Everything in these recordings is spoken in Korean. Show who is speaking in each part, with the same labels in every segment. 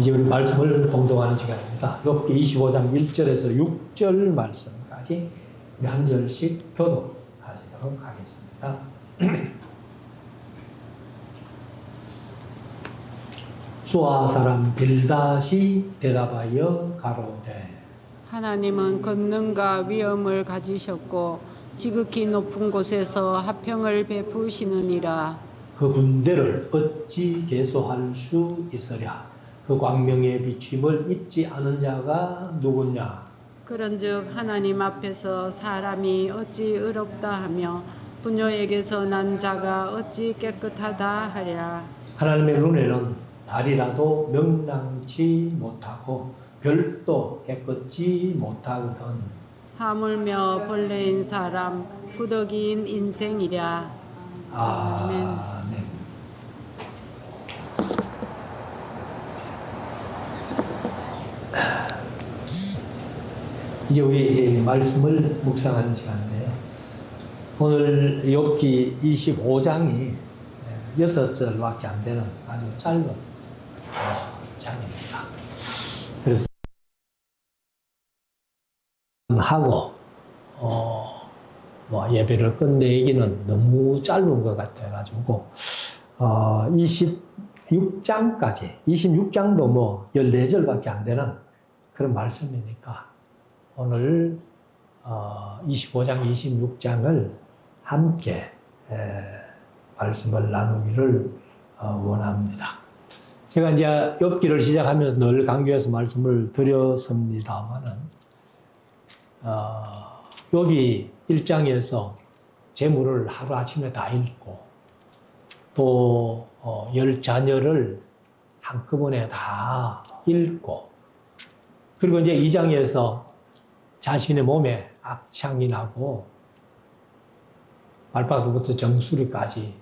Speaker 1: 이제 우리 말씀을 공동하는 시간입니다. 욥기 25장 1절에서 6절 말씀까지 우리 한 절씩 교독하시도록 하겠습니다. 수아 사람 빌닷이 대답하여 가로되
Speaker 2: 하나님은 권능과 위엄을 가지셨고 지극히 높은 곳에서 화평을 베푸시느니라.
Speaker 1: 그 분대를 어찌 계수할 수 있으랴. 그 광명의 비침을 입지 않은 자가 누구냐.
Speaker 2: 그런즉 하나님 앞에서 사람이 어찌 의롭다 하며 부녀에게서 난 자가 어찌 깨끗하다 하리라.
Speaker 1: 하나님의 눈에는 달이라도 명랑치 못하고 별도 깨끗지 못하거든.
Speaker 2: 하물며 벌레인 사람 구더기인 인생이랴.
Speaker 1: 아멘. 이제 우리 말씀을 묵상하는 시간인데요. 오늘 욥기 25장이 6절밖에 안 되는 아주 짧은 장입니다. 그래서 하고 예배를 끝내기는 너무 짧은 것 같아가지고 26장도 뭐 14절밖에 안 되는 그런 말씀이니까 오늘 25장, 26장을 함께 말씀을 나누기를 원합니다. 제가 이제 욥기를 시작하면서 늘 강조해서 말씀을 드렸습니다만은 욥이 1장에서 재물을 하루아침에 다 잃고 또 10자녀를 한꺼번에 다 잃고 그리고 이제 2장에서 자신의 몸에 악창이 나고 발바닥부터 정수리까지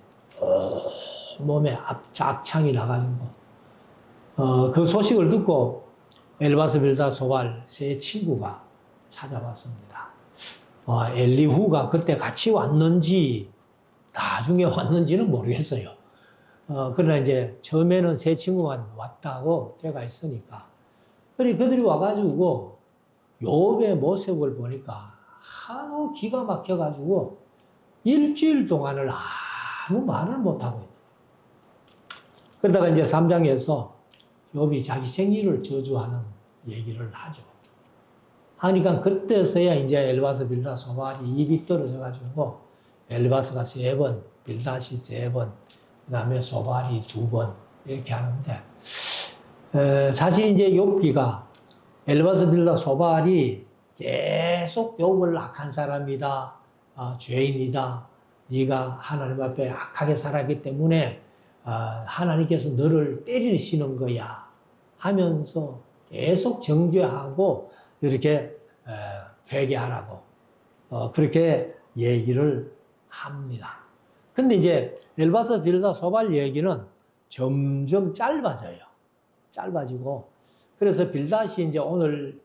Speaker 1: 몸에 악창이 나가지고 그 소식을 듣고 엘바스 빌닷 소발 세 친구가 찾아왔습니다. 엘리후가 그때 같이 왔는지 나중에 왔는지는 모르겠어요. 그러나 이제 처음에는 세 친구만 왔다고 되가 있으니까 그들이 와가지고 욥의 모습을 보니까 하도 기가 막혀가지고 일주일 동안을 아무 말을 못하고 있는 거예요. 그러다가 이제 3장에서 욥이 자기 생일을 저주하는 얘기를 하죠. 하니까 그때서야 이제 엘바스 빌닷 소발이 입이 떨어져가지고 엘바스가 3번, 빌닷이 3번, 그 다음에 소발이 2번 이렇게 하는데 사실 이제 욥기가 엘바스 빌닷 소발이 계속 욥을 악한 사람이다, 죄인이다, 네가 하나님 앞에 악하게 살았기 때문에 하나님께서 너를 때리시는 거야 하면서 계속 정죄하고 이렇게 회개하라고 그렇게 얘기를 합니다. 근데 이제 엘바스 빌닷 소발 얘기는 점점 짧아지고 그래서 빌닷이 이제 오늘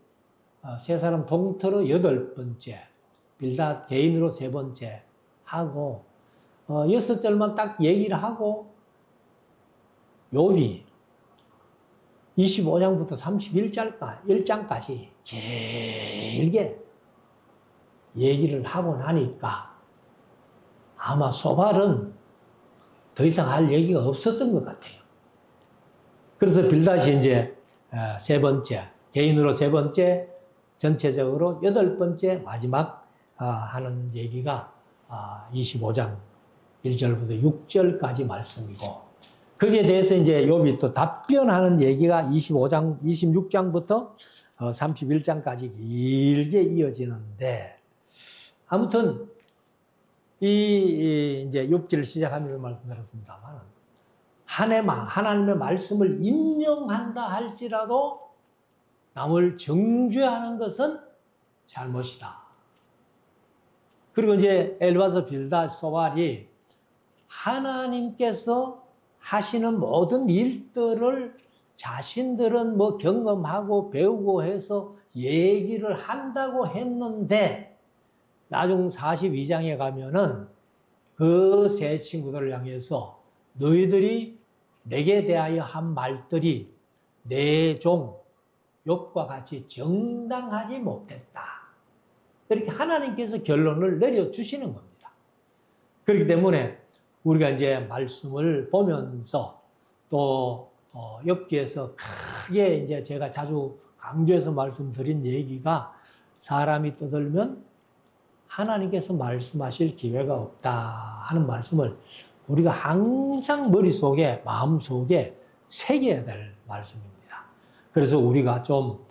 Speaker 1: 세 사람 통틀어 8번째, 빌닷 개인으로 3번째 하고 6절만 딱 얘기를 하고 욥이 25장부터 31장까지 길게 얘기를 하고 나니까 아마 소발은 더 이상 할 얘기가 없었던 것 같아요. 그래서 빌닷이 이제 3번째, 개인으로 3번째, 전체적으로 8번째 마지막 하는 얘기가 25장 1절부터 6절까지 말씀이고 거기에 대해서 이제 욥이 또 답변하는 얘기가 26장부터 31장까지 길게 이어지는데 아무튼 이제 욥기를 시작하면서 말씀드렸습니다만 하나님의 말씀을 인용한다 할지라도 남을 정죄하는 것은 잘못이다. 그리고 이제 엘바스 빌닷 소발이 하나님께서 하시는 모든 일들을 자신들은 뭐 경험하고 배우고 해서 얘기를 한다고 했는데 나중 42장에 가면은 그 세 친구들을 향해서 너희들이 내게 대하여 한 말들이 내 종 욥과 같이 정당하지 못했다. 이렇게 하나님께서 결론을 내려주시는 겁니다. 그렇기 때문에 우리가 이제 말씀을 보면서 또 욥기에서 크게 이제 제가 자주 강조해서 말씀드린 얘기가 사람이 떠들면 하나님께서 말씀하실 기회가 없다 하는 말씀을 우리가 항상 머릿속에 마음속에 새겨야 될 말씀입니다. 그래서 우리가 좀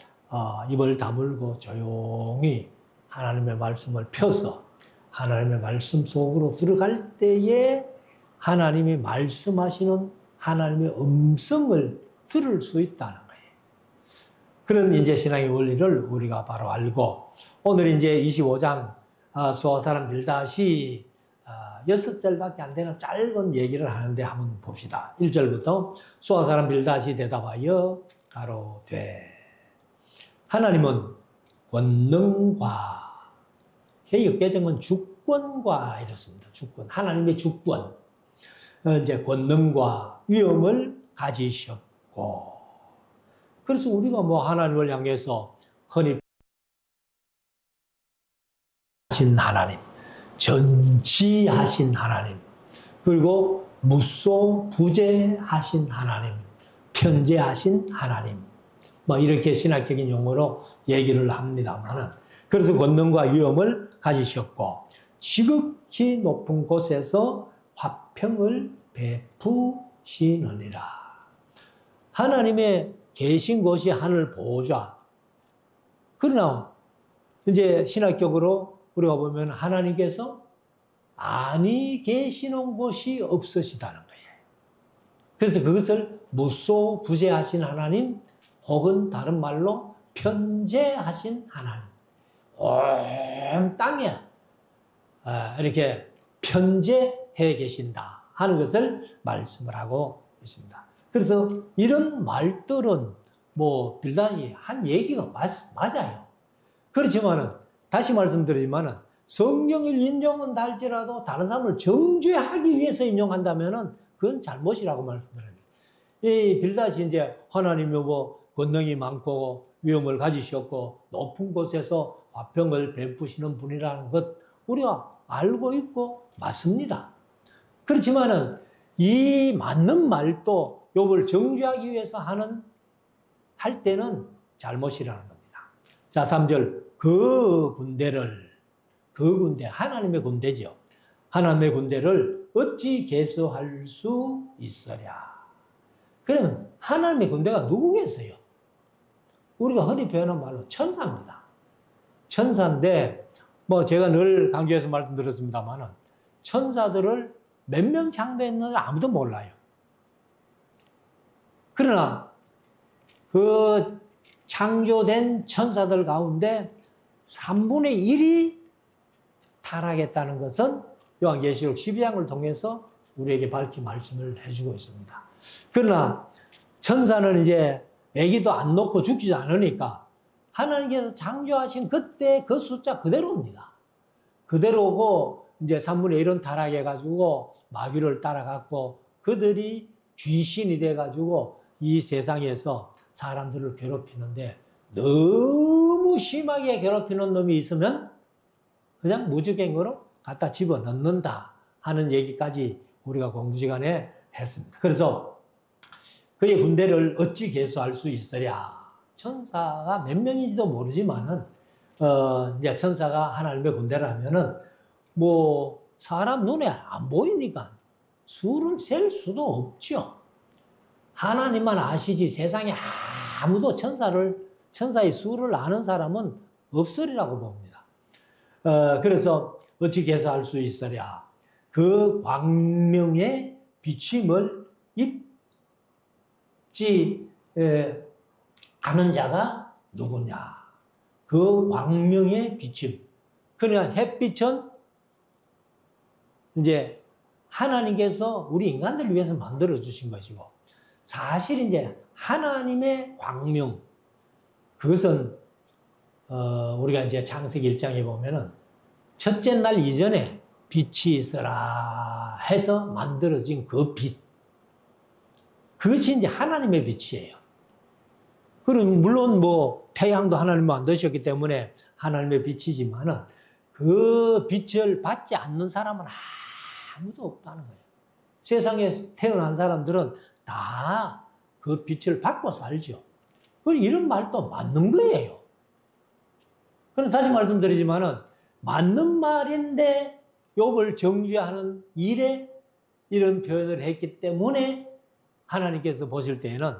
Speaker 1: 입을 다물고 조용히 하나님의 말씀을 펴서 하나님의 말씀 속으로 들어갈 때에 하나님이 말씀하시는 하나님의 음성을 들을 수 있다는 거예요. 그런 이제 신앙의 원리를 우리가 바로 알고 오늘 이제 25장 수아 사람 빌닷이 6절밖에 안 되는 짧은 얘기를 하는데 한번 봅시다. 1절부터 수아 사람 빌닷이 대답하여 가로되 하나님은 권능과 개역개정은 주권과 이렇습니다. 주권, 하나님의 주권, 이제 권능과 위엄을 가지셨고, 그래서 우리가 뭐 하나님을 향해서 흔히 하신 하나님, 전지하신 하나님, 그리고 무소부재하신 하나님, 편재하신 하나님, 뭐 이렇게 신학적인 용어로 얘기를 합니다만은, 그래서 권능과 위엄을 가지셨고 지극히 높은 곳에서 화평을 베푸시느니라. 하나님의 계신 곳이 하늘 보좌. 그러나 이제 신학적으로 우리가 보면 하나님께서 아니 계시는 곳이 없으시다는 거예요. 그래서 그것을 무소부재하신 하나님, 혹은 다른 말로 편재하신 하나님, 온 땅에 이렇게 편재해 계신다 하는 것을 말씀을 하고 있습니다. 그래서 이런 말들은 뭐 빌닷이 한 얘기가 맞아요. 그렇지만은 다시 말씀드리지만은 성경을 인용한다 할지라도 다른 사람을 정죄하기 위해서 인용한다면은 그건 잘못이라고 말씀드립니다. 이 빌닷이 이제 하나님이 뭐 권능이 많고 위엄을 가지셨고 높은 곳에서 화평을 베푸시는 분이라는 것 우리가 알고 있고 맞습니다. 그렇지만은 이 맞는 말도 욥을 정죄하기 위해서 할 때는 잘못이라는 겁니다. 자, 3절 그 군대 하나님의 군대죠. 하나님의 군대를 어찌 계수할 수 있으랴. 그러면 하나님의 군대가 누구겠어요? 우리가 흔히 표현한 말로 천사입니다. 천사인데 뭐 제가 늘 강조해서 말씀드렸습니다만은 천사들을 몇 명 창조했는지 아무도 몰라요. 그러나 그 창조된 천사들 가운데 3분의 1이 타락했다는 것은 요한계시록 12장을 통해서 우리에게 밝히 말씀을 해주고 있습니다. 그러나 천사는 이제 애기도 안 놓고 죽지 않으니까 하나님께서 창조하신 그때 그 숫자 그대로입니다. 그대로고 이제 3분의 1은 타락해가지고 마귀를 따라갔고 그들이 귀신이 돼가지고 이 세상에서 사람들을 괴롭히는데 너무 심하게 괴롭히는 놈이 있으면 그냥 무적행으로 갖다 집어넣는다 하는 얘기까지 우리가 공부 시간에 했습니다. 그래서 그의 군대를 어찌 계수할 수 있으랴. 천사가 몇 명인지도 모르지만은 이제 천사가 하나님의 군대를 하면은 뭐 사람 눈에 안 보이니까 수를 셀 수도 없죠. 하나님만 아시지 세상에 아무도 천사의 수를 아는 사람은 없으리라고 봅니다. 그래서 어찌 계수할 수 있으랴. 그 광명의 비침을 입지 않은 자가 누구냐. 그 광명의 비침. 그러니까 햇빛은 이제 하나님께서 우리 인간들을 위해서 만들어 주신 것이고 사실 이제 하나님의 광명 그것은 우리가 이제 창세기 1장에 보면은 첫째 날 이전에 빛이 있어라 해서 만들어진 그 빛. 그것이 이제 하나님의 빛이에요. 그럼 물론 뭐 태양도 하나님 만드셨기 때문에 하나님의 빛이지만은 그 빛을 받지 않는 사람은 아무도 없다는 거예요. 세상에 태어난 사람들은 다 그 빛을 받고 살죠. 이런 말도 맞는 거예요. 그럼 다시 말씀드리지만은 맞는 말인데 욥을 정죄하는 일에 이런 표현을 했기 때문에 하나님께서 보실 때에는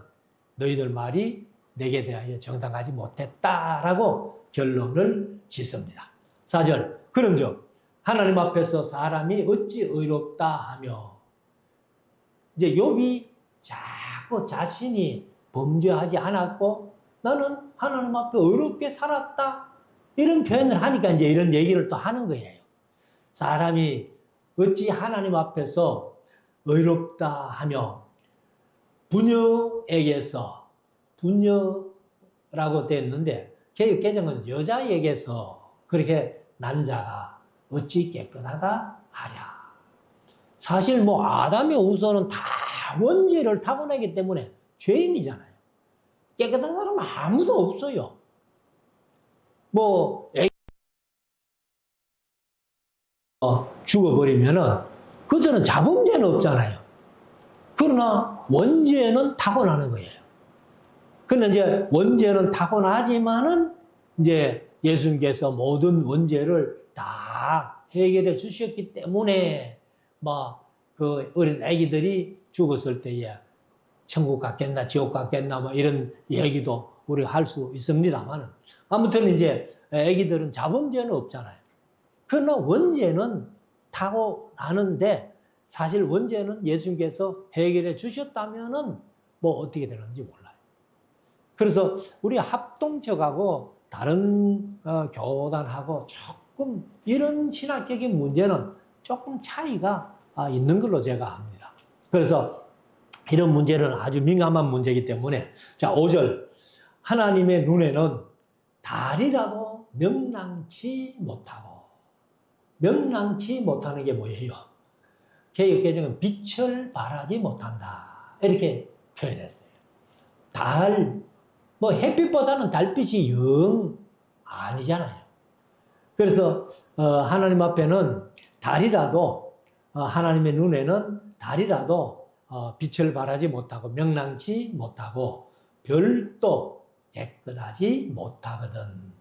Speaker 1: 너희들 말이 내게 대하여 정당하지 못했다라고 결론을 짓습니다. 4절 그런즉 하나님 앞에서 사람이 어찌 의롭다 하며, 이제 욥이 자꾸 자신이 범죄하지 않았고 나는 하나님 앞에 의롭게 살았다 이런 표현을 하니까 이제 이런 얘기를 또 하는 거예요. 사람이 어찌 하나님 앞에서 의롭다 하며, 부녀에게서, 부녀라고 되어 있는데 개역개정은 여자에게서 그렇게 난 자가 어찌 깨끗하다 하랴. 사실 뭐 아담의 후손은 다 원죄를 타고나기 때문에 죄인이잖아요. 깨끗한 사람은 아무도 없어요. 뭐 죽어버리면은 그들은 자범죄는 없잖아요. 그러나 원죄는 타고나는 거예요. 그런데 이제 원죄는 타고나지만은 이제 예수님께서 모든 원죄를 다 해결해 주셨기 때문에 뭐 그 어린 아기들이 죽었을 때에 천국 갔겠나 지옥 갔겠나 뭐 이런 얘기도 우리가 할 수 있습니다만, 아무튼 이제 아기들은 자범죄는 없잖아요. 그러나 원죄는 타고나는데 사실 원죄는 예수님께서 해결해 주셨다면은 뭐 어떻게 되는지 몰라요. 그래서 우리 합동적하고 다른 교단하고 조금 이런 신학적인 문제는 조금 차이가 있는 걸로 제가 압니다. 그래서 이런 문제는 아주 민감한 문제이기 때문에, 자 5절 하나님의 눈에는 달이라도 명랑치 못하고, 명랑치 못하는 게 뭐예요? 개역개정은 빛을 발하지 못한다 이렇게 표현했어요. 달, 뭐 햇빛보다는 달빛이 영 아니잖아요. 그래서 하나님 앞에는 달이라도, 하나님의 눈에는 달이라도 빛을 발하지 못하고 명랑치 못하고 별도 깨끗하지 못하거든.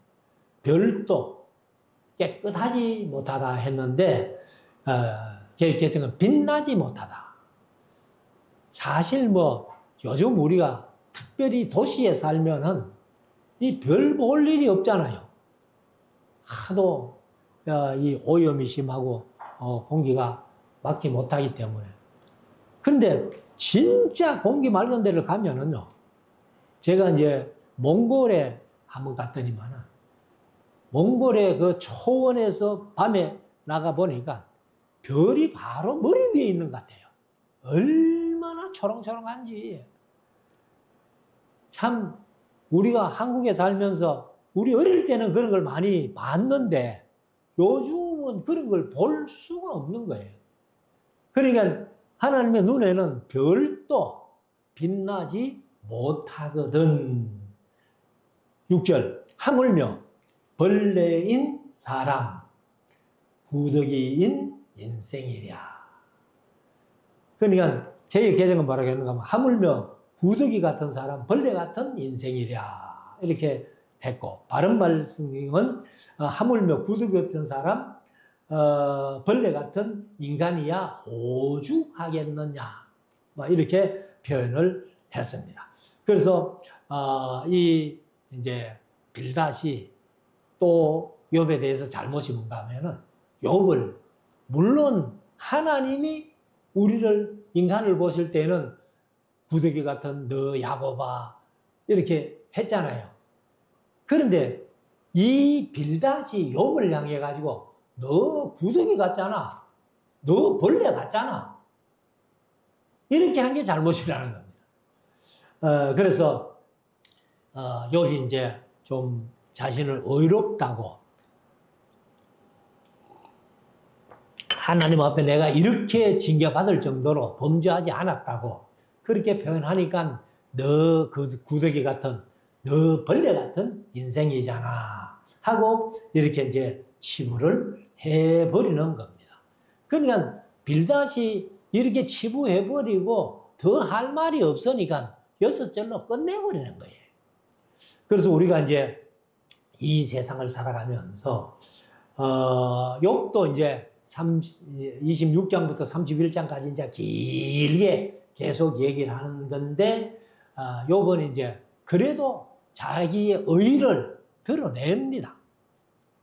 Speaker 1: 별도 깨끗하지 못하다 했는데 개정은 빛나지 못하다. 사실 뭐 요즘 우리가 특별히 도시에 살면은 이 별 볼 일이 없잖아요. 하도 이 오염이 심하고 공기가 맑지 못하기 때문에. 그런데 진짜 공기 맑은 데를 가면은요, 제가 이제 몽골에 한번 갔더니만은 몽골의 그 초원에서 밤에 나가 보니까 별이 바로 머리 위에 있는 것 같아요. 얼마나 초롱초롱한지. 참 우리가 한국에 살면서 우리 어릴 때는 그런 걸 많이 봤는데 요즘은 그런 걸 볼 수가 없는 거예요. 그러니까 하나님의 눈에는 별도 빛나지 못하거든. 6절 하물며 벌레인 사람 구더기인 인생이랴. 그러니까 개정은 뭐라고 했는가 하면 하물며 구더기 같은 사람, 벌레 같은 인생이랴 이렇게 했고, 바른 말씀은 하물며 구더기 같은 사람, 벌레 같은 인간이야 오죽하겠느냐 뭐 이렇게 표현을 했습니다. 그래서 이 이제 빌닷이 또 욥에 대해서 잘못이 뭔가 하면은 욥을, 물론 하나님이 우리를 인간을 보실 때는 구더기 같은 너 야곱아 이렇게 했잖아요. 그런데 이 빌닷이 욥을 향해 가지고 너 구더기 같잖아, 너 벌레 같잖아 이렇게 한 게 잘못이라는 겁니다. 그래서 욥이 이제 좀 자신을 의롭다고, 하나님 앞에 내가 이렇게 징계받을 정도로 범죄하지 않았다고 그렇게 표현하니까 너 그 구더기 같은 너 벌레 같은 인생이잖아 하고 이렇게 이제 치부를 해버리는 겁니다. 그러니까 빌닷이 이렇게 치부해버리고 더 할 말이 없으니까 6절로 끝내버리는 거예요. 그래서 우리가 이제 이 세상을 살아가면서 욥도 이제 26장부터 31장까지 이제 길게 계속 얘기를 하는 건데 욥은 이제 그래도 자기의 의를 드러냅니다.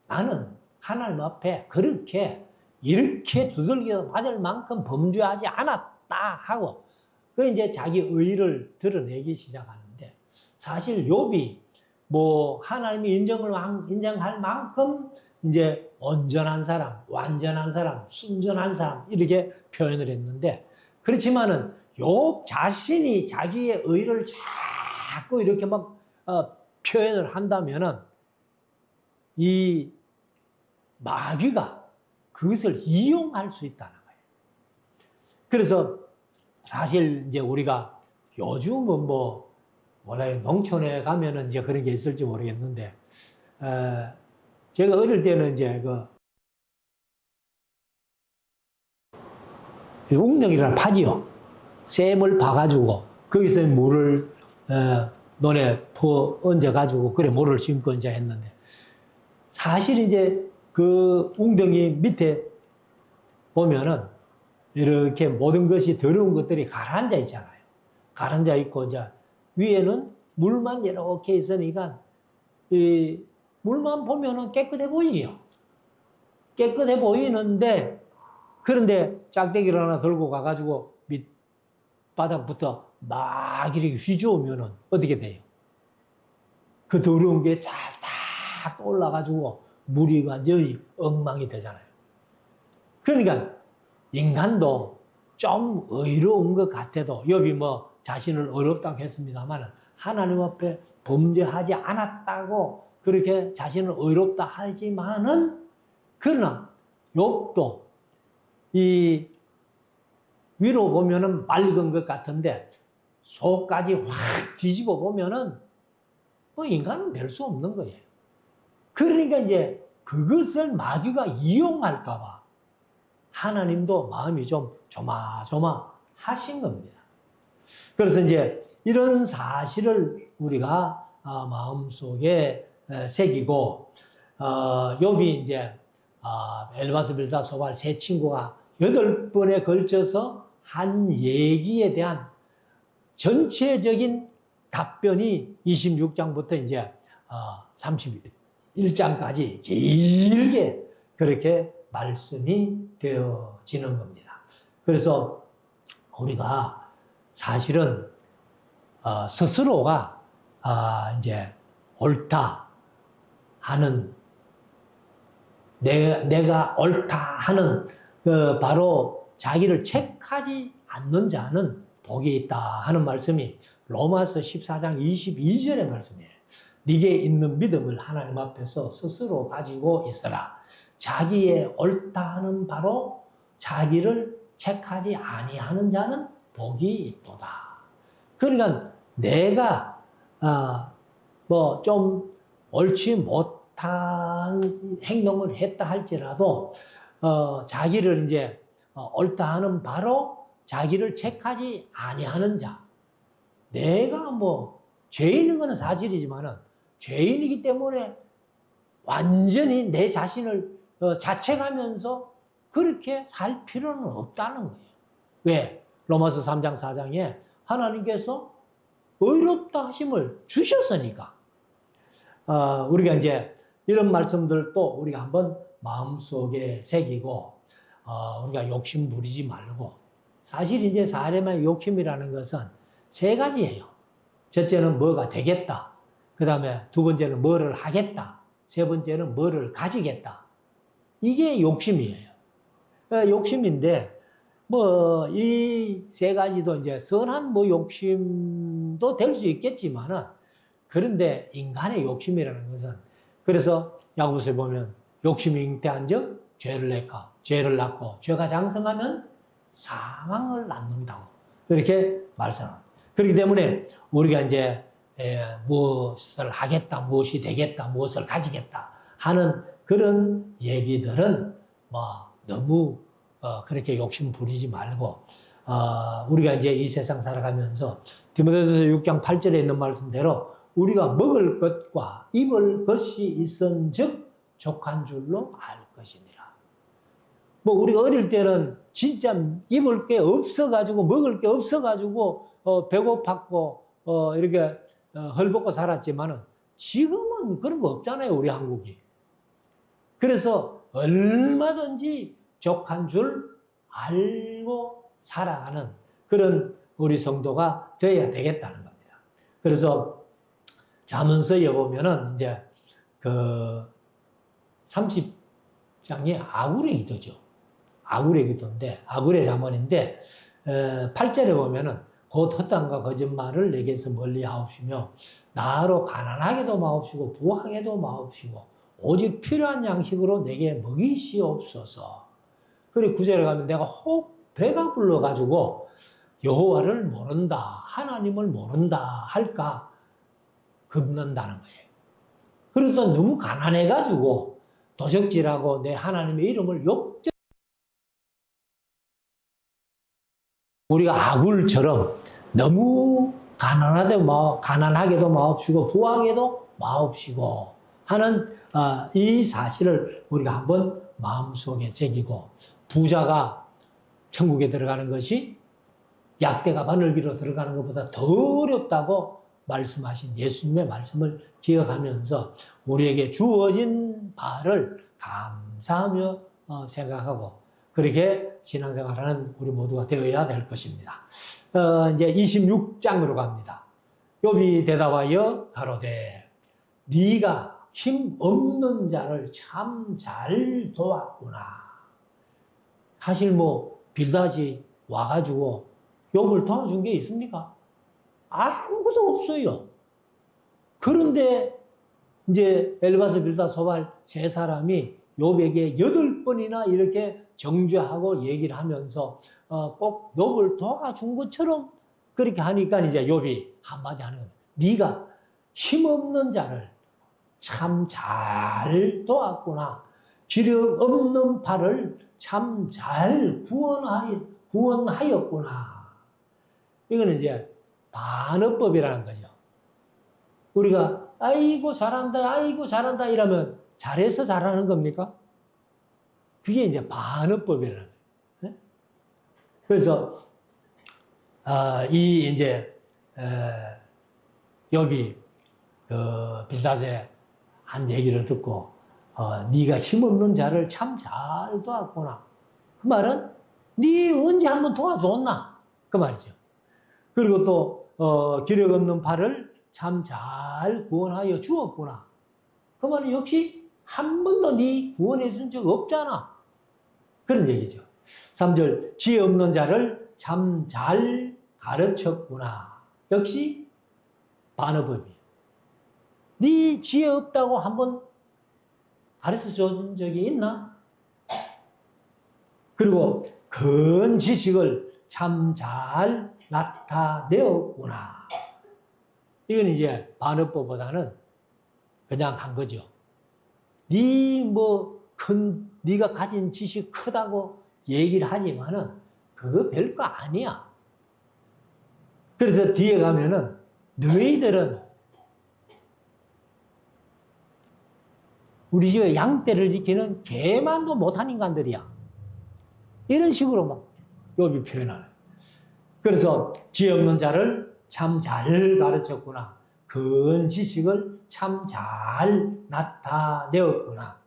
Speaker 1: 나는 하나님 앞에 그렇게 이렇게 두들겨 맞을 만큼 범죄하지 않았다 하고 그 이제 자기 의를 드러내기 시작하는데 사실 욥이 뭐 하나님이 인정할 만큼 이제 온전한 사람, 완전한 사람, 순전한 사람 이렇게 표현을 했는데 그렇지만은 욥 자신이 자기의 의를 자꾸 이렇게 막 표현을 한다면은 이 마귀가 그것을 이용할 수 있다는 거예요. 그래서 사실 이제 우리가 요즘은 뭐라 농촌에 가면은 이제 그런 게 있을지 모르겠는데, 제가 어릴 때는 이제 웅덩이를 파지요. 샘을 파가지고 거기서 물을 논에 얹어가지고 그래 모를 심고 이제 했는데 사실 이제 그 웅덩이 밑에 보면은 이렇게 모든 것이 더러운 것들이 가라앉아 있잖아요. 가라앉아 있고 이제 위에는 물만 이렇게 있으니까 이 물만 보면은 깨끗해 보이요. 깨끗해 보이는데 그런데 짝대기를 하나 들고 가가지고 밑바닥부터 막 이렇게 휘저으면은 어떻게 돼요? 그 더러운 게 쫙 올라가지고 물이 완전히 엉망이 되잖아요. 그러니까 인간도 좀 의로운 것 같아도 욥이 뭐 자신을 어렵다고 했습니다만 하나님 앞에 범죄하지 않았다고 그렇게 자신을 의롭다 하지만은 그러나 욥도 이 위로 보면은 맑은 것 같은데 속까지 확 뒤집어 보면은 뭐 인간은 별 수 없는 거예요. 그러니까 이제 그것을 마귀가 이용할까봐 하나님도 마음이 좀 조마조마하신 겁니다. 그래서 이제 이런 사실을 우리가 마음속에 새기고 욥이 이제 엘바스 빌닷 소발 세 친구가 8번에 걸쳐서 한 얘기에 대한 전체적인 답변이 26장부터 이제 31장까지 길게 그렇게 말씀이 되어지는 겁니다. 그래서 우리가 사실은 스스로가 이제 옳다 하는 내가 옳다 하는 바로 자기를 책하지 않는 자는 복이 있다 하는 말씀이 로마서 14장 22절의 말씀이에요. 네게 있는 믿음을 하나님 앞에서 스스로 가지고 있어라. 자기의 옳다 하는 바로 자기를 책하지 아니하는 자는 복이 있도다. 그러니까 내가 뭐 좀 옳지 못한 행동을 했다 할지라도 자기를 이제 옳다 하는 바로 자기를 책하지 아니하는 자. 내가 뭐 죄인인 건 사실이지만은 죄인이기 때문에 완전히 내 자신을 자책하면서 그렇게 살 필요는 없다는 거예요. 왜? 로마서 3장 4장에 하나님께서 의롭다 하심을 주셨으니까. 우리가 이제 이런 말씀들도 우리가 한번 마음속에 새기고 우리가 욕심 부리지 말고 사실 이제 사람의 욕심이라는 것은 세 가지예요. 첫째는 뭐가 되겠다. 그 다음에 두 번째는 뭐를 하겠다. 세 번째는 뭐를 가지겠다. 이게 욕심이에요. 욕심인데 뭐 이 세 가지도 이제 선한 뭐 욕심도 될 수 있겠지만은 그런데 인간의 욕심이라는 것은 그래서 야고보서에 보면 욕심이 잉태한즉 죄를 낳고 죄를 낳고 죄가 장성하면 사망을 낳는다고 이렇게 말씀합니다. 그렇기 때문에 우리가 이제 무엇을 하겠다, 무엇이 되겠다, 무엇을 가지겠다 하는 그런 얘기들은 뭐 너무 그렇게 욕심 부리지 말고 우리가 이제 이 세상 살아가면서 디모데전서 6장 8절에 있는 말씀대로 우리가 먹을 것과 입을 것이 있은즉 족한 줄로 알 것이니라. 뭐 우리가 어릴 때는 진짜 입을 게 없어가지고 먹을 게 없어가지고 배고팠고 이렇게 헐벗고 살았지만은 지금은 그런 거 없잖아요, 우리 한국이. 그래서 얼마든지 족한 줄 알고 살아가는 그런 우리 성도가 되어야 되겠다는 겁니다. 그래서 잠언서에 보면은 이제 그 30장이 아굴의 기도죠. 아굴의 기도인데, 아굴의 잠언인데 8절에 보면은 곧 헛담과 거짓말을 내게서 멀리 하옵시며 나로 가난하게도 마옵시고 부하게도 마옵시고 오직 필요한 양식으로 내게 먹이시옵소서. 그리고 9절에 가면 내가 혹 배가 불러가지고 여호와를 모른다, 하나님을 모른다 할까 겁난다는 거예요. 그리고 또 너무 가난해가지고 도적질하고 내 하나님의 이름을 욕되게 우리가 아굴처럼 너무 가난하게도 마옵시고 부하게도 마옵시고 하는 이 사실을 우리가 한번 마음속에 새기고 부자가 천국에 들어가는 것이 약대가 바늘기로 들어가는 것보다 더 어렵다고 말씀하신 예수님의 말씀을 기억하면서 우리에게 주어진 바를 감사하며 생각하고 그렇게 신앙생활하는 우리 모두가 되어야 될 것입니다. 이제 26장으로 갑니다. 욥이 대답하여 가로되 네가 힘 없는 자를 참 잘 도왔구나. 사실 뭐 빌닷이 와가지고 욥을 도와준 게 있습니까? 아무것도 없어요. 그런데 이제 엘바스, 빌닷, 소발 세 사람이 욥에게 8번이나 이렇게 정죄하고 얘기를 하면서 꼭 욥을 도와준 것처럼 그렇게 하니까 이제 욥이 한마디 하는 겁니다. 네가 힘없는 자를 참 잘 도왔구나. 기력 없는 팔을 참 잘 구원하였구나. 이거는 이제 반어법이라는 거죠. 우리가 아이고 잘한다 이러면 잘해서 잘하는 겁니까? 그게 이제 반어법이라는 거예요. 그래서 이 이제 욥이 그 빌닷의 한 얘기를 듣고 네가 힘없는 자를 참 잘 도왔구나. 그 말은 네 언제 한번 도와줬나? 그 말이죠. 그리고 또 기력 없는 팔을 참 잘 구원하여 주었구나. 그 말은 역시 한 번도 네 구원해 준 적 없잖아. 그런 얘기죠. 3절 지혜 없는 자를 참 잘 가르쳤구나. 역시 반어법이에요. 네 지혜 없다고 한번 가르쳐 준 적이 있나? 그리고 큰 지식을 참 잘 나타내었구나. 이건 이제 반어법보다는 그냥 한 거죠. 네가 가진 지식 크다고 얘기를 하지만은 그거 별거 아니야. 그래서 뒤에 가면은 너희들은 우리 집에 양떼를 지키는 개만도 못한 인간들이야. 이런 식으로 막 욥이 표현하는. 그래서 지혜 없는 자를 참 잘 가르쳤구나. 큰 지식을 참 잘 나타내었구나.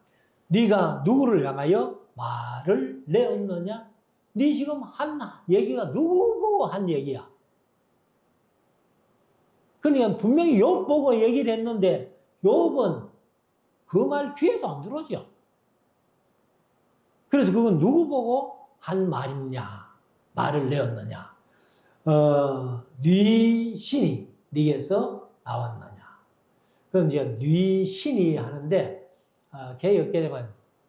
Speaker 1: 네가 누구를 향하여 말을 내었느냐? 네 지금 한 얘기가 누구 보고 한 얘기야? 그러니까 분명히 욥 보고 얘기를 했는데 욥은 그 말 귀에도 안 들어오죠. 그래서 그건 누구 보고 한 말이냐? 말을 내었느냐? 네 신이 네게서 나왔느냐? 그럼 이제 네 신이 하는데 개혁개정은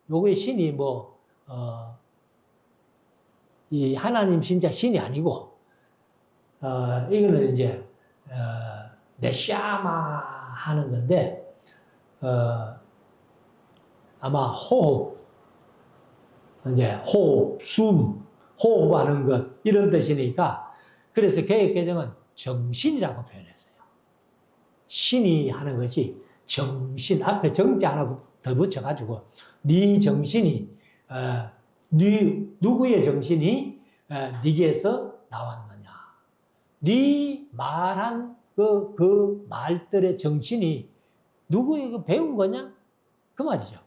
Speaker 1: 요거의 신이 이 하나님 진짜 신이 아니고 이거는 이제 네샤마 하는 건데, 아마 호흡, 이제 호흡, 숨, 호흡하는 것, 이런 뜻이니까, 그래서 개혁개정은 정신이라고 표현했어요. 신이 하는 것이 정신, 앞에 정자 하나 더 붙여가지고, 네 정신이, 누구의 정신이 네게서 나왔느냐. 네 말한 그 말들의 정신이 누구에게 배운 거냐? 그 말이죠.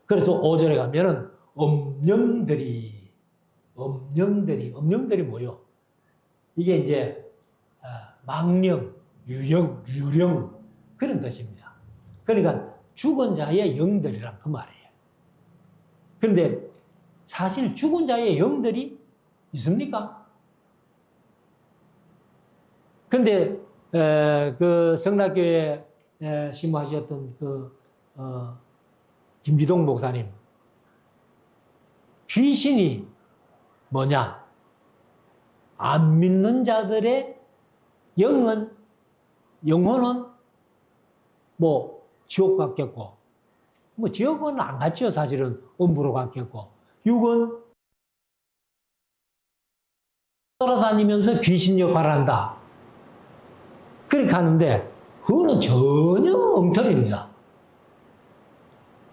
Speaker 1: 그래서 5절에 가면은 엄령들이 뭐요? 이게 이제 망령, 유령 그런 뜻입니다. 그러니까 죽은 자의 영들이란 그 말이에요. 그런데 사실 죽은 자의 영들이 있습니까? 근데 그 성락교회 심호하셨던 김기동 목사님, 귀신이 뭐냐? 안 믿는 자들의 영혼은 뭐 지옥 갔겠고, 뭐 지옥은 안 갔죠. 사실은 음부로 갔겠고, 육은 돌아다니면서 귀신 역할을 한다. 그렇게 하는데 그거는 전혀 엉터리입니다.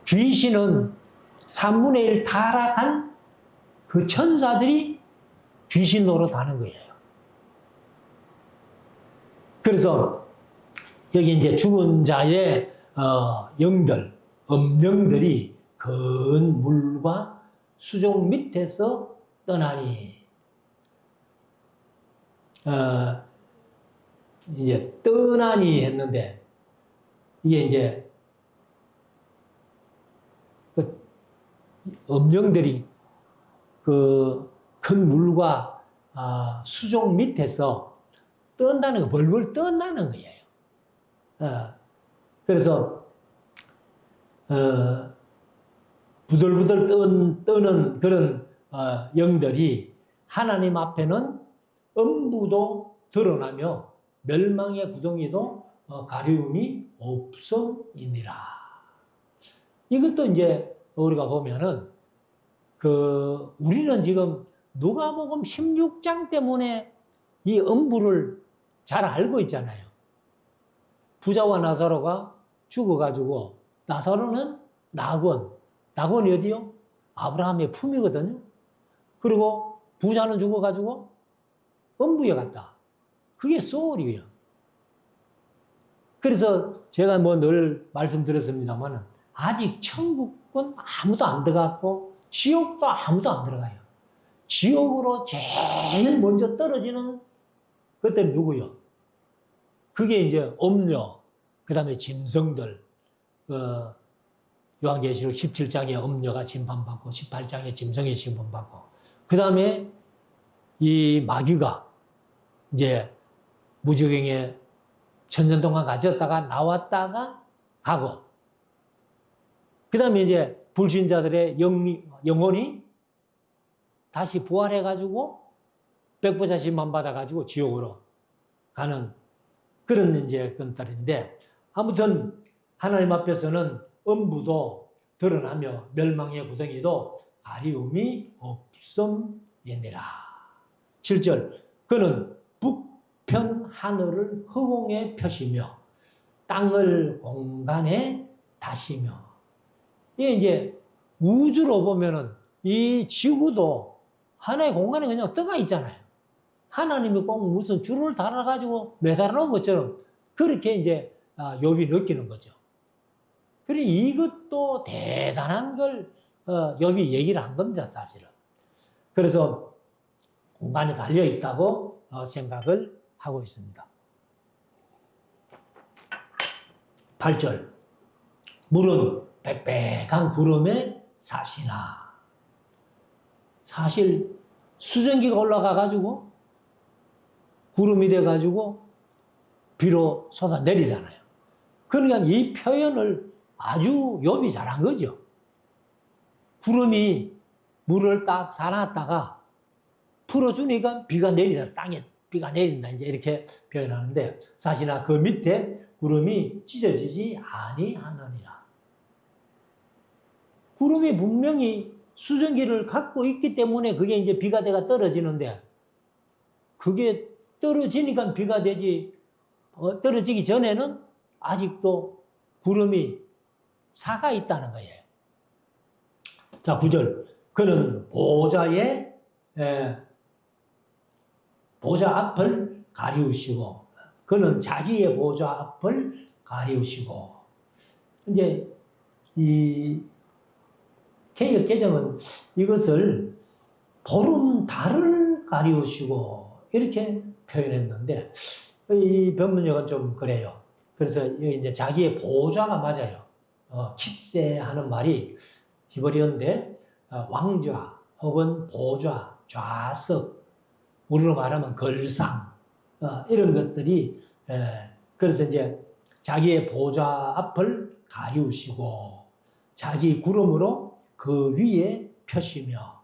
Speaker 1: 귀신은 3분의 1 타락한 그 천사들이 귀신 노릇하는 거예요. 그래서 여기 이제 죽은 자의 영들, 엄령들이 큰 물과 수족 밑에서 떠나니, 이제 떠나니 했는데, 이게 이제 그 엄령들이 그 큰 물과 수족 밑에서 뜬다는 거, 벌벌 뜬다는 거예요. 그래서 부들부들 떠는 그런 영들이 하나님 앞에는 음부도 드러나며 멸망의 구덩이도 가리움이 없음이니라. 이것도 이제 우리가 보면은 우리는 지금 누가복음 16장 때문에 이 음부를 잘 알고 있잖아요. 부자와 나사로가 죽어가지고, 나사로는 낙원이 어디요? 아브라함의 품이거든요. 그리고 부자는 죽어가지고 음부에 갔다. 그게 소울이에요. 그래서 제가 뭐 늘 말씀드렸습니다만, 아직 천국은 아무도 안 들어갔고 지옥도 아무도 안 들어가요. 지옥으로 제일 먼저 떨어지는 것들이 누구요? 그게 이제 엄녀, 그 다음에 짐승들, 요한계시록 17장에 엄녀가 심판받고 18장에 짐승이 심판받고, 그 다음에 이 마귀가 이제 무지경에 천년 동안 가졌다가 나왔다가 가고, 그 다음에 이제 불신자들의 영혼이 다시 부활해가지고 백보자 심판 받아가지고 지옥으로 가는 그런 이제 건달인데, 아무튼 하나님 앞에서는 음부도 드러나며 멸망의 구덩이도 가리움이 없음이니라. 7절, 그는 북편 하늘을 허공에 펴시며 땅을 공간에 다시며. 이게 이제 우주로 보면은 이 지구도 하나의 공간에 그냥 떠가 있잖아요. 하나님이 꼭 무슨 줄을 달아가지고 매달아 놓은 것처럼 그렇게 이제 욥이 느끼는 거죠. 그래, 이것도 대단한 걸 욥이 얘기를 한 겁니다, 사실은. 그래서 공간에 달려 있다고 생각을 하고 있습니다. 8절, 물은 빽빽한 구름에 사시나. 사실 수증기가 올라가가지고 구름이 돼가지고 비로 쏟아내리잖아요. 그러니까 이 표현을 아주 욥이 잘한 거죠. 구름이 물을 딱 사놨다가 풀어주니까 비가 내리잖아요. 땅에 비가 내린다 이제 이렇게 표현하는데 사실은 그 밑에 구름이 찢어지지 아니하느니라. 구름이 분명히 수증기를 갖고 있기 때문에 그게 이제 비가 돼가 떨어지는데 그게 떨어지니까 비가 되지 떨어지기 전에는 아직도 구름이 사가 있다는 거예요. 자, 9절. 그는 보좌 앞을 가리우시고 그는 자기의 보좌 앞을 가리우시고 이제 이 개역 개정은 이것을 보름달을 가리우시고 이렇게 표현했는데 이 변문역은 좀 그래요. 그래서 이제 자기의 보좌가 맞아요. 키세 하는 말이 히브리어인데 왕좌 혹은 보좌, 좌석, 우리로 말하면 걸상 이런 것들이 그래서 이제 자기의 보좌 앞을 가리우시고 자기 구름으로 그 위에 펴시며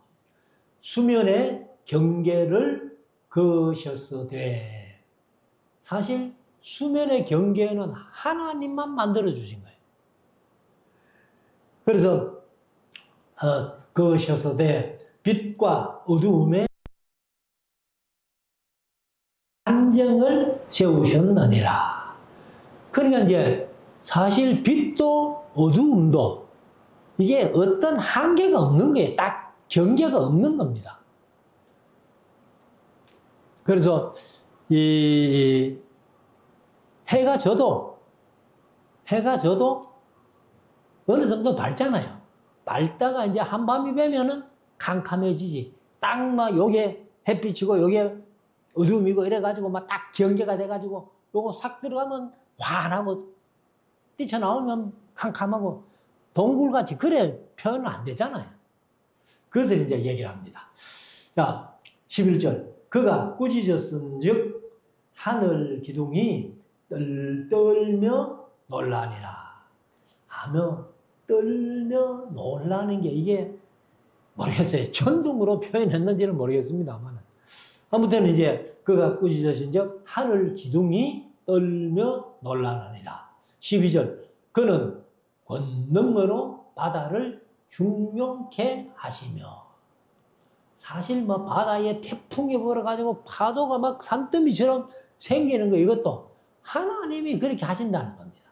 Speaker 1: 수면의 경계를 그으셨으되 사실 수면의 경계는 하나님만 만들어 주신 거예요. 그래서 그으셨으되 빛과 어두움의 안정을 세우셨느니라. 그러니까 이제 사실 빛도 어두움도 이게 어떤 한계가 없는 거예요. 딱 경계가 없는 겁니다. 그래서 이 해가 져도 어느 정도 밝잖아요. 밝다가 이제 한밤이 되면은 캄캄해지지. 딱 막 요게 햇빛이고 요게 어둠이고 이래가지고 막 딱 경계가 돼가지고 요거 싹 들어가면 환하고 뛰쳐나오면 캄캄하고 동굴같이 그래 표현은 안 되잖아요. 그것을 이제 얘기를 합니다. 자, 11절. 그가 꾸짖었은즉 하늘 기둥이 떨며 놀라니라. 하며 떨며 놀라는 게 이게 모르겠어요. 천둥으로 표현했는지는 모르겠습니다만 아무튼 이제 그가 꾸짖으신즉 하늘 기둥이 떨며 놀라느니라. 12절. 그는 권능으로 바다를 흉용케 하시며 사실 뭐 바다에 태풍이 불어가지고 파도가 막 산더미처럼 생기는 거 이것도 하나님이 그렇게 하신다는 겁니다.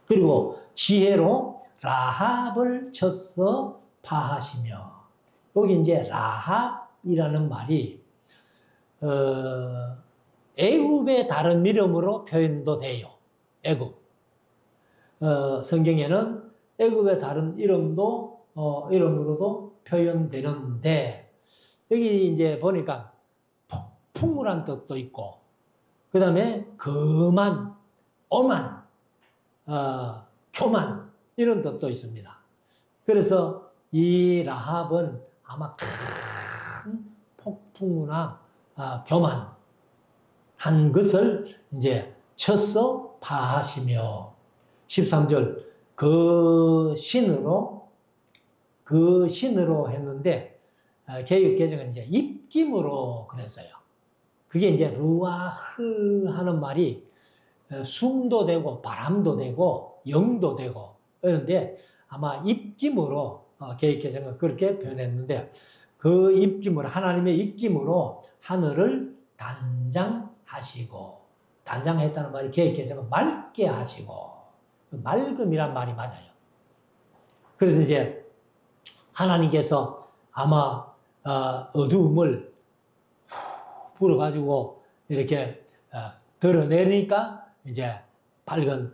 Speaker 1: 그리고 지혜로 라합을 쳐서 파하시며 여기 이제 라합이라는 말이 애굽의 다른 이름으로 표현도 돼요. 애굽. 성경에는 애굽의 다른 이름으로도 표현되는데 여기 이제 보니까 폭풍우란 뜻도 있고 그 다음에 거만, 오만, 교만 이런 뜻도 있습니다. 그래서 이 라합은 아마 큰 폭풍우나 교만 한 것을 이제 쳐서 파하시며 13절 그 신으로 했는데 개역 개정은 이제 입김으로 그랬어요. 그게 이제 루아흐 하는 말이 숨도 되고 바람도 되고 영도 되고 그런데 아마 입김으로 개역 개정은 그렇게 표현했는데 그 입김으로 하나님의 입김으로 하늘을 단장하시고 단장했다는 말이 개역 개정은 맑게 하시고 맑음이란 말이 맞아요. 그래서 이제 하나님께서 아마 어두움을 불어가지고 이렇게 드러내니까 이제 맑은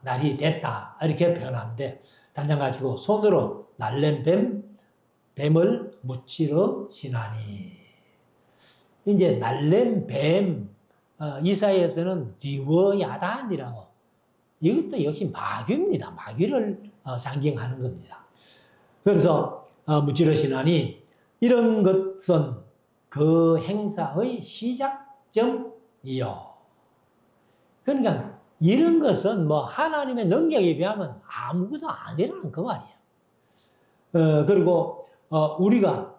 Speaker 1: 날이 됐다 이렇게 표현하는데 단장 가지고 손으로 날랜 뱀을 무찌러 지나니 이제 날랜 뱀 이사야에서는 리워야단이라고 이것도 역시 마귀입니다. 마귀를 상징하는 겁니다. 그래서 무찌르시나니 이런 것은 그 행사의 시작점이요. 그러니까 이런 것은 뭐 하나님의 능력에 비하면 아무것도 아니라는 그 말이에요. 그리고 우리가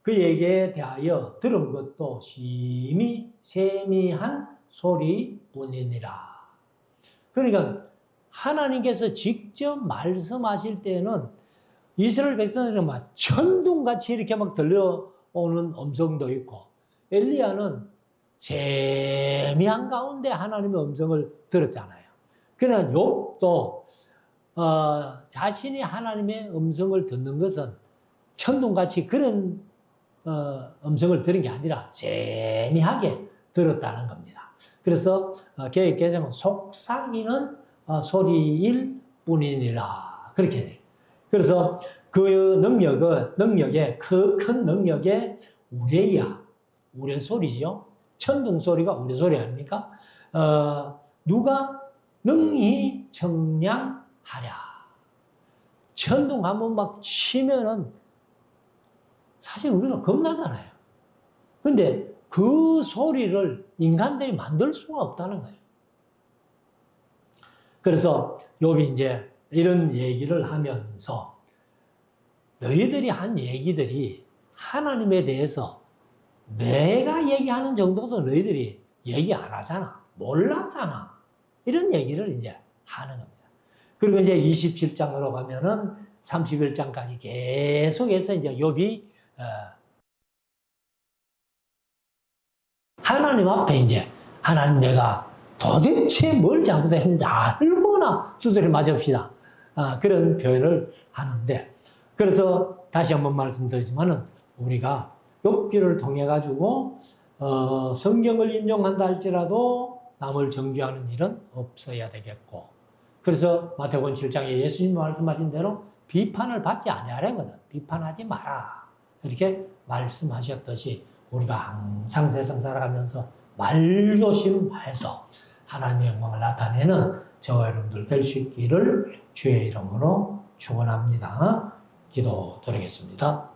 Speaker 1: 그에게 대하여 들은 것도 심히 세미한 소리뿐이니라. 그러니까 하나님께서 직접 말씀하실 때는 이스라엘 백성들은 막 천둥같이 이렇게 막 들려오는 음성도 있고, 엘리야는 세미한 가운데 하나님의 음성을 들었잖아요. 그러나 욥도 자신이 하나님의 음성을 듣는 것은 천둥같이 그런 음성을 들은 게 아니라 세미하게 들었다는 겁니다. 그래서 개역개정은 속삭이는 소리일 뿐이니라 그렇게 돼요. 그래서 그 능력에 그 큰 능력에 우레야, 우레 소리지요. 천둥 소리가 우레 소리 아닙니까? 누가 능히 청량하랴. 천둥 한번 막 치면은 사실 우리가 겁나잖아요. 근데 그 소리를 인간들이 만들 수가 없다는 거예요. 그래서 욥이 이제 이런 얘기를 하면서 너희들이 한 얘기들이 하나님에 대해서 내가 얘기하는 정도도 너희들이 얘기 안 하잖아. 몰랐잖아. 이런 얘기를 이제 하는 겁니다. 그리고 이제 27장으로 가면은 31장까지 계속해서 이제 욥이 하나님 앞에 이제 하나님 내가 도대체 뭘 잘못했는지 알고나 두드려 맞읍시다. 그런 표현을 하는데, 그래서 다시 한번 말씀드리지만은 우리가 욥기를 통해 가지고 성경을 인용한다 할지라도 남을 정죄하는 일은 없어야 되겠고, 그래서 마태복음 7장에 예수님 말씀하신 대로 비판을 받지 아니하려거든. 비판하지 마라. 이렇게 말씀하셨듯이 우리가 항상 세상 살아가면서 말조심해서 하나님의 영광을 나타내는 저와 여러분들 될 수 있기를 주의 이름으로 축원합니다. 기도드리겠습니다.